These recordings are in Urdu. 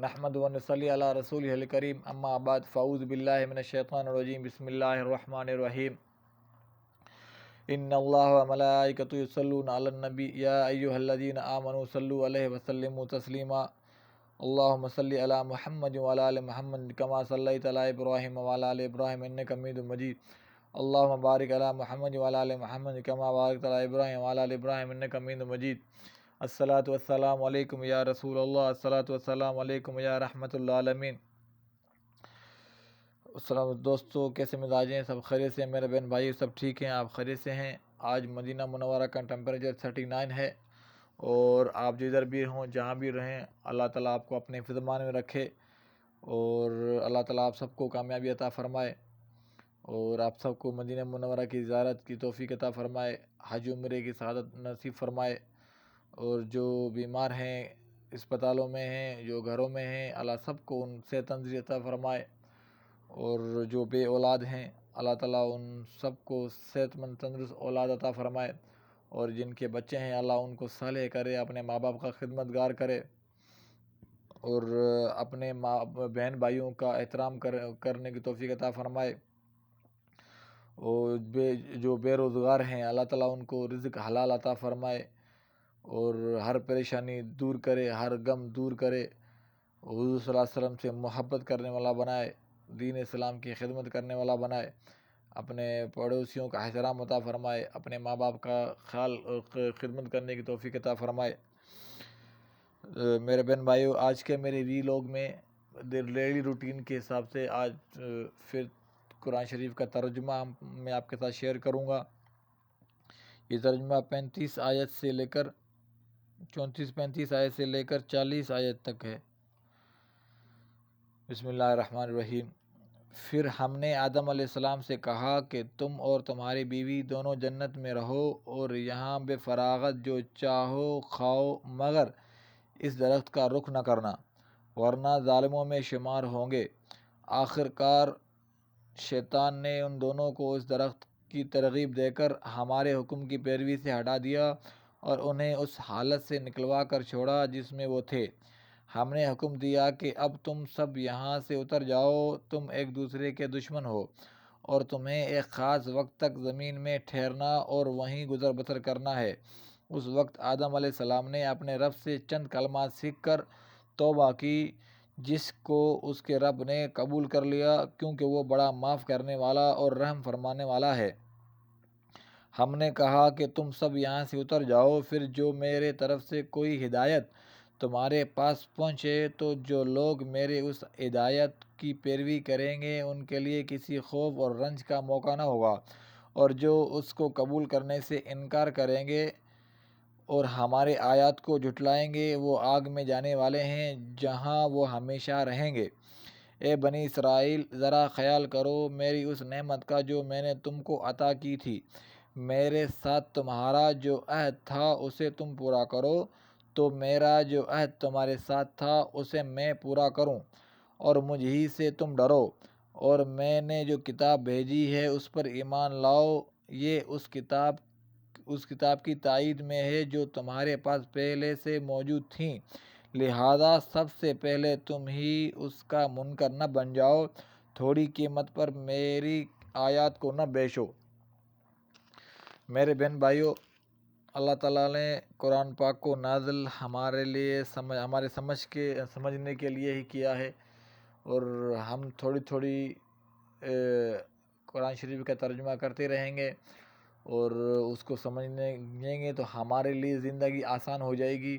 نحمد و نصلی علی رسولہ الکریم اما بعد فاعوذ باللہ من الشیطان الرجیم بسم اللہ الرحمن الرحیم ان اللہ و ملائکۃ یصلون علی النبی یا ایھا الذین آمنوا صلوا علیہ وسلموا تسلیما اللہم صلی علی محمد وعلی آل محمد کما صلیت علی ابراہیم وعلی آل ابراہیم انک حمید مجید اللہم بارک علی محمد وعلی آل محمد کما بارکت علی ابراہیم وعلی آل ابراہیم انک حمید مجید الصلاۃ والسلام علیکم یا رسول اللہ، الصلاۃ والسلام علیکم یا رحمۃ العالمین۔ السلام دوستو، کیسے مزاج ہیں؟ سب خیریت سے ہیں؟ میرے بہن بھائی سب ٹھیک ہیں؟ آپ خیریت سے ہیں؟ آج مدینہ منورہ کا ٹیمپریچر 39 ہے، اور آپ جدھر بھی ہوں، جہاں بھی رہیں، اللہ تعالیٰ آپ کو اپنے فرمان میں رکھے، اور اللہ تعالیٰ آپ سب کو کامیابی عطا فرمائے، اور آپ سب کو مدینہ منورہ کی زیارت کی توفیق عطا فرمائے، حج عمرے کی سعادت نصیب فرمائے، اور جو بیمار ہیں، اسپتالوں میں ہیں، جو گھروں میں ہیں، اللہ سب کو ان سے تندرستی عطا فرمائے، اور جو بے اولاد ہیں اللہ تعالیٰ ان سب کو صحت مند تندرست اولاد عطا فرمائے، اور جن کے بچے ہیں اللہ ان کو صالح کرے، اپنے ماں باپ کا خدمت گار کرے، اور اپنے بہن بھائیوں کا احترام کرنے کی توفیق عطا فرمائے، اور جو بے روزگار ہیں اللہ تعالیٰ ان کو رزق حلال عطا فرمائے، اور ہر پریشانی دور کرے، ہر غم دور کرے، حضور صلی اللہ علیہ وسلم سے محبت کرنے والا بنائے، دین اسلام کی خدمت کرنے والا بنائے، اپنے پڑوسیوں کا احترام عطا فرمائے، اپنے ماں باپ کا خیال خدمت کرنے کی توفیق عطا فرمائے۔ میرے بہن بھائیو، آج کے میرے ویلاگ میں ڈیلی روٹین کے حساب سے آج پھر قرآن شریف کا ترجمہ میں آپ کے ساتھ شیئر کروں گا۔ یہ ترجمہ 35 آیت سے لے کر 34-35 آیت سے لے کر 40 آیت تک ہے۔ بسم اللہ الرحمن الرحیم۔ پھر ہم نے آدم علیہ السلام سے کہا کہ تم اور تمہاری بیوی دونوں جنت میں رہو، اور یہاں بے فراغت جو چاہو کھاؤ، مگر اس درخت کا رخ نہ کرنا، ورنہ ظالموں میں شمار ہوں گے۔ آخر کار شیطان نے ان دونوں کو اس درخت کی ترغیب دے کر ہمارے حکم کی پیروی سے ہٹا دیا، اور انہیں اس حالت سے نکلوا کر چھوڑا جس میں وہ تھے۔ ہم نے حکم دیا کہ اب تم سب یہاں سے اتر جاؤ، تم ایک دوسرے کے دشمن ہو، اور تمہیں ایک خاص وقت تک زمین میں ٹھہرنا اور وہیں گزر بسر کرنا ہے۔ اس وقت آدم علیہ السلام نے اپنے رب سے چند کلمات سیکھ کر توبہ کی، جس کو اس کے رب نے قبول کر لیا، کیونکہ وہ بڑا معاف کرنے والا اور رحم فرمانے والا ہے۔ ہم نے کہا کہ تم سب یہاں سے اتر جاؤ، پھر جو میرے طرف سے کوئی ہدایت تمہارے پاس پہنچے تو جو لوگ میرے اس ہدایت کی پیروی کریں گے ان کے لیے کسی خوف اور رنج کا موقع نہ ہوگا، اور جو اس کو قبول کرنے سے انکار کریں گے اور ہمارے آیات کو جھٹلائیں گے وہ آگ میں جانے والے ہیں، جہاں وہ ہمیشہ رہیں گے۔ اے بنی اسرائیل، ذرا خیال کرو میری اس نعمت کا جو میں نے تم کو عطا کی تھی۔ میرے ساتھ تمہارا جو عہد تھا اسے تم پورا کرو، تو میرا جو عہد تمہارے ساتھ تھا اسے میں پورا کروں، اور مجھ ہی سے تم ڈرو، اور میں نے جو کتاب بھیجی ہے اس پر ایمان لاؤ۔ یہ اس کتاب کی تائید میں ہے جو تمہارے پاس پہلے سے موجود تھیں، لہذا سب سے پہلے تم ہی اس کا منکر نہ بن جاؤ، تھوڑی قیمت پر میری آیات کو نہ بیچو۔ میرے بہن بھائیو، اللہ تعالیٰ نے قرآن پاک کو نازل ہمارے لیے ہمارے سمجھنے کے لیے ہی کیا ہے، اور ہم تھوڑی تھوڑی قرآن شریف کا ترجمہ کرتے رہیں گے اور اس کو سمجھیں گے تو ہمارے لیے زندگی آسان ہو جائے گی،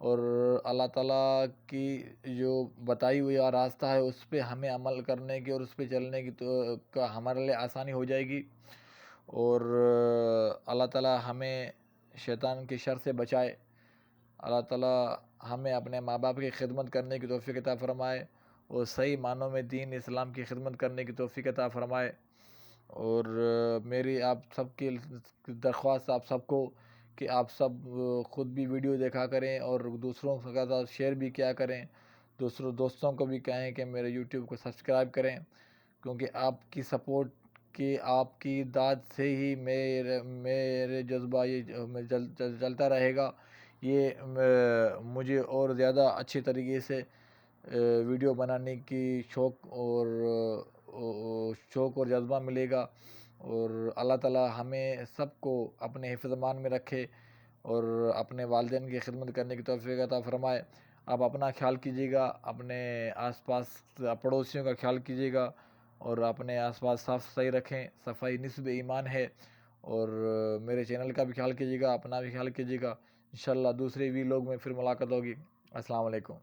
اور اللہ تعالیٰ کی جو بتائی ہوئی راستہ ہے اس پہ ہمیں عمل کرنے کی اور اس پہ چلنے کی تو ہمارے لیے آسانی ہو جائے گی، اور اللہ تعالیٰ ہمیں شیطان کی شر سے بچائے۔ اللہ تعالیٰ ہمیں اپنے ماں باپ کی خدمت کرنے کی توفیق عطا فرمائے، اور صحیح معنوں میں دین اسلام کی خدمت کرنے کی توفیق عطا فرمائے۔ اور میری آپ سب کی درخواست آپ سب کو کہ آپ سب خود بھی ویڈیو دیکھا کریں اور دوسروں کے ساتھ شیئر بھی کیا کریں، دوستوں کو بھی کہیں کہ میرے یوٹیوب کو سبسکرائب کریں، کیونکہ آپ کی سپورٹ کی آپ کی داد سے ہی میرے جذبہ یہ چلتا رہے گا، یہ مجھے اور زیادہ اچھے طریقے سے ویڈیو بنانے کی شوق اور جذبہ ملے گا، اور اللہ تعالی ہمیں سب کو اپنے حفظ امان میں رکھے اور اپنے والدین کی خدمت کرنے کی توفیق عطا فرمائے۔ آپ اپنا خیال کیجیے گا، اپنے آس پاس پڑوسیوں کا خیال کیجیے گا، اور اپنے آس پاس صاف صفائی رکھیں، صفائی نصف ایمان ہے، اور میرے چینل کا بھی خیال کیجیے گا، اپنا بھی خیال کیجیے گا۔ انشاءاللہ دوسرے وی لوگ میں پھر ملاقات ہوگی۔ السلام علیکم۔